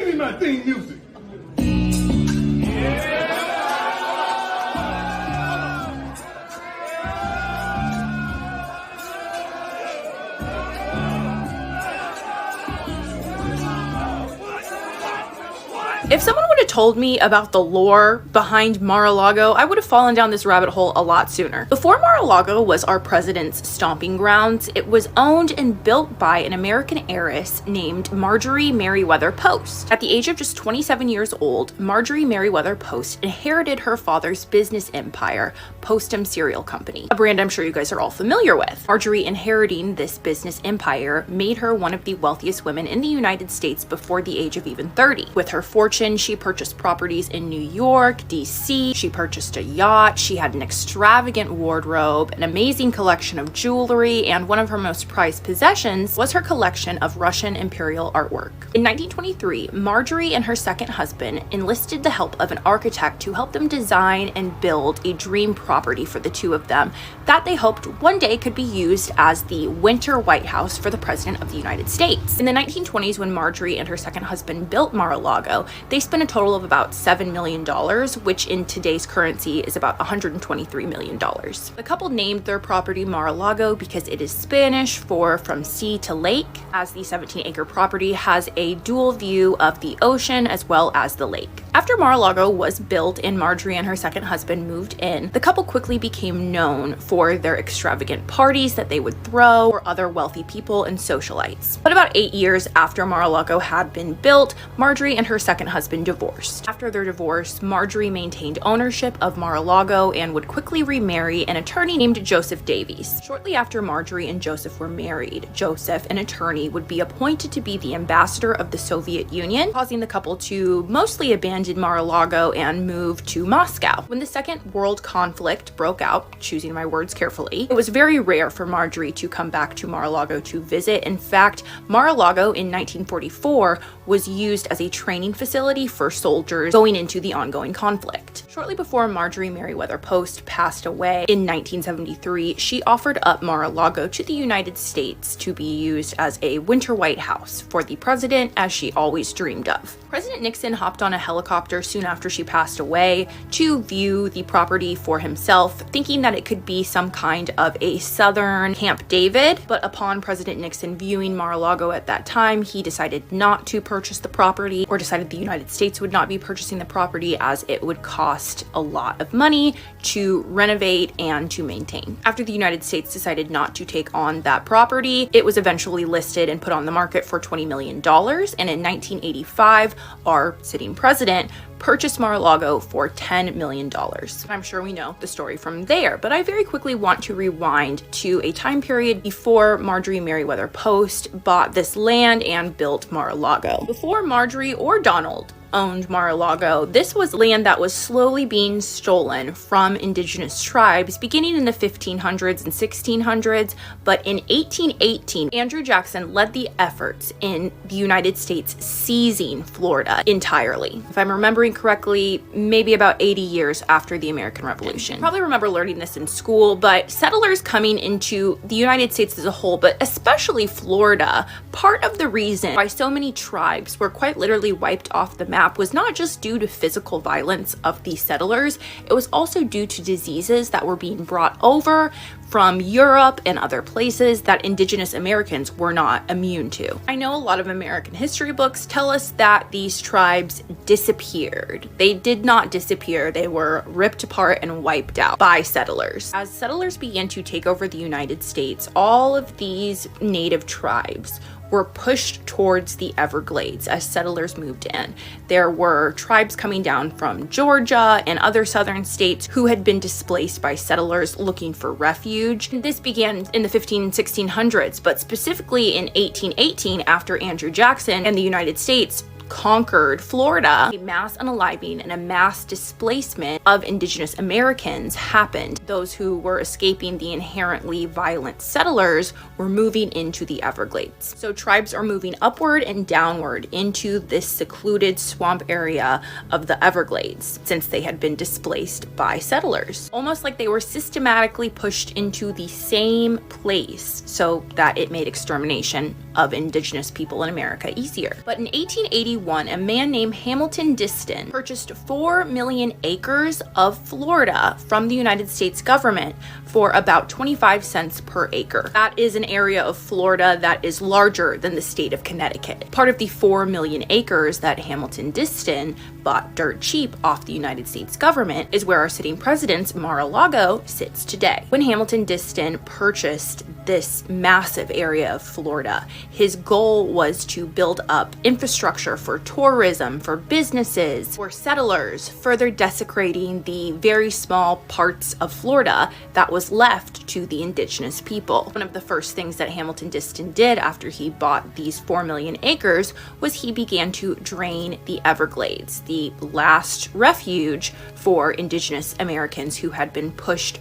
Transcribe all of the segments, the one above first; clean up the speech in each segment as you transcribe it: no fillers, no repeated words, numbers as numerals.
Give me my theme music. If someone would have told me about the lore behind Mar-a-Lago, I would have fallen down this rabbit hole a lot sooner. Before Mar-a-Lago was our president's stomping grounds, it was owned and built by an American heiress named Marjorie Merriweather Post. At the age of just 27 years old, Marjorie Merriweather Post inherited her father's business empire, Postum Cereal Company, a brand I'm sure you guys are all familiar with. Marjorie inheriting this business empire made her one of the wealthiest women in the United States before the age of even 30. With her fortune, she purchased properties in New York, DC, she purchased a yacht, she had an extravagant wardrobe, an amazing collection of jewelry, and one of her most prized possessions was her collection of Russian imperial artwork. In 1923, Marjorie and her second husband enlisted the help of an architect to help them design and build a dream property for the two of them that they hoped one day could be used as the winter White House for the President of the United States. In the 1920s, when Marjorie and her second husband built Mar-a-Lago, they spent a total of about $7 million, which in today's currency is about $123 million. The couple named their property Mar-a-Lago because it is Spanish for from sea to lake, as the 17-acre property has a dual view of the ocean as well as the lake. After Mar-a-Lago was built and Marjorie and her second husband moved in, the couple quickly became known for their extravagant parties that they would throw for other wealthy people and socialites. But about 8 years after Mar-a-Lago had been built, Marjorie and her second husband divorced. After their divorce, Marjorie maintained ownership of Mar-a-Lago and would quickly remarry an attorney named Joseph Davies. Shortly after Marjorie and Joseph were married, Joseph, an attorney, would be appointed to be the ambassador of the Soviet Union, causing the couple to mostly abandon Mar-a-Lago and move to Moscow. When the Second World Conflict broke out, choosing my words carefully, it was very rare for Marjorie to come back to Mar-a-Lago to visit. In fact, Mar-a-Lago in 1944 was used as a training facility for soldiers going into the ongoing conflict. Shortly before Marjorie Merriweather Post passed away in 1973, she offered up Mar-a-Lago to the United States to be used as a winter White House for the president, as she always dreamed of. President Nixon hopped on a helicopter soon after she passed away to view the property for himself, thinking that it could be some kind of a southern Camp David. But upon President Nixon viewing Mar-a-Lago at that time, he decided not to purchase the property, or decided the United States would not be purchasing the property as it would cost a lot of money to renovate and to maintain. After the United States decided not to take on that property, it was eventually listed and put on the market for $20 million. And in 1985, our sitting president purchased Mar-a-Lago for $10 million. I'm sure we know the story from there, but I very quickly want to rewind to a time period before Marjorie Merriweather Post bought this land and built Mar-a-Lago. Before Marjorie or Donald owned Mar-a-Lago, this was land that was slowly being stolen from indigenous tribes beginning in the 1500s and 1600s, but in 1818, Andrew Jackson led the efforts in the United States seizing Florida entirely. If I'm remembering correctly, maybe about 80 years after the American Revolution. You probably remember learning this in school, but settlers coming into the United States as a whole, but especially Florida, part of the reason why so many tribes were quite literally wiped off the map was not just due to physical violence of the settlers, it was also due to diseases that were being brought over from Europe and other places that indigenous Americans were not immune to. I know a lot of American history books tell us that these tribes disappeared. They did not disappear, they were ripped apart and wiped out by settlers. As settlers began to take over the United States, all of these native tribes were pushed towards the Everglades as settlers moved in. There were tribes coming down from Georgia and other southern states who had been displaced by settlers looking for refuge. This began in the 1600s, but specifically in 1818, after Andrew Jackson and the United States conquered Florida, a mass unaliving and a mass displacement of indigenous Americans happened. Those who were escaping the inherently violent settlers were moving into the Everglades. So tribes are moving upward and downward into this secluded swamp area of the Everglades since they had been displaced by settlers. Almost like they were systematically pushed into the same place so that it made extermination of indigenous people in America easier. But in 1881, 1891, a man named Hamilton Diston purchased 4 million acres of Florida from the United States government for about 25 cents per acre. That is an area of Florida that is larger than the state of Connecticut. Part of the 4 million acres that Hamilton Diston bought dirt cheap off the United States government is where our sitting president's Mar-a-Lago sits today. When Hamilton Diston purchased this massive area of Florida, his goal was to build up infrastructure for tourism, for businesses, for settlers, further desecrating the very small parts of Florida that was left to the indigenous people. One of the first things that Hamilton Diston did after he bought these 4 million acres was he began to drain the Everglades, the last refuge for indigenous Americans who had been pushed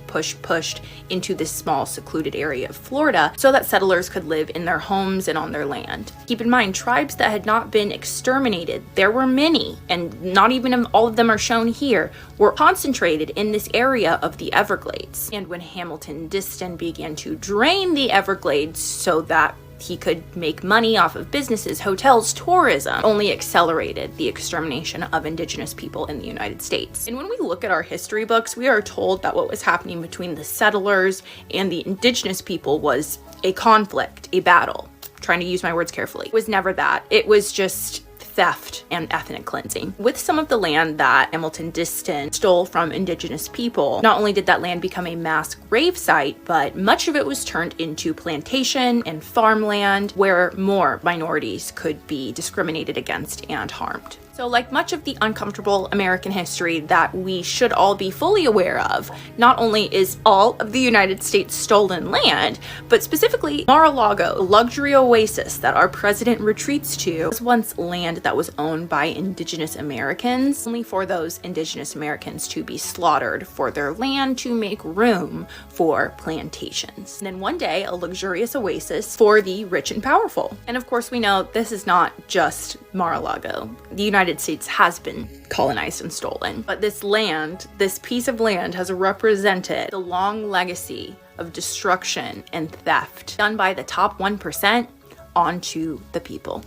into this small secluded area of Florida so that settlers could live in their homes and on their land. Keep in mind, tribes that had not been exterminated, there were many, and not even all of them are shown here, were concentrated in this area of the Everglades. And when Hamilton Diston began to drain the Everglades so that he could make money off of businesses, hotels, tourism, only accelerated the extermination of indigenous people in the United States. And when we look at our history books, we are told that what was happening between the settlers and the indigenous people was a conflict, a battle. Trying to use my words carefully. It was never that. It was just theft and ethnic cleansing. With some of the land that Hamilton Diston stole from indigenous people, not only did that land become a mass grave site, but much of it was turned into plantation and farmland where more minorities could be discriminated against and harmed. So like much of the uncomfortable American history that we should all be fully aware of, not only is all of the United States stolen land, but specifically Mar-a-Lago, a luxury oasis that our president retreats to, was once land that was owned by indigenous Americans, only for those indigenous Americans to be slaughtered for their land to make room for plantations. And then one day, a luxurious oasis for the rich and powerful. And of course, we know this is not just Mar-a-Lago. The United States has been colonized and stolen, but this land, this piece of land, has represented the long legacy of destruction and theft done by the top 1% onto the people.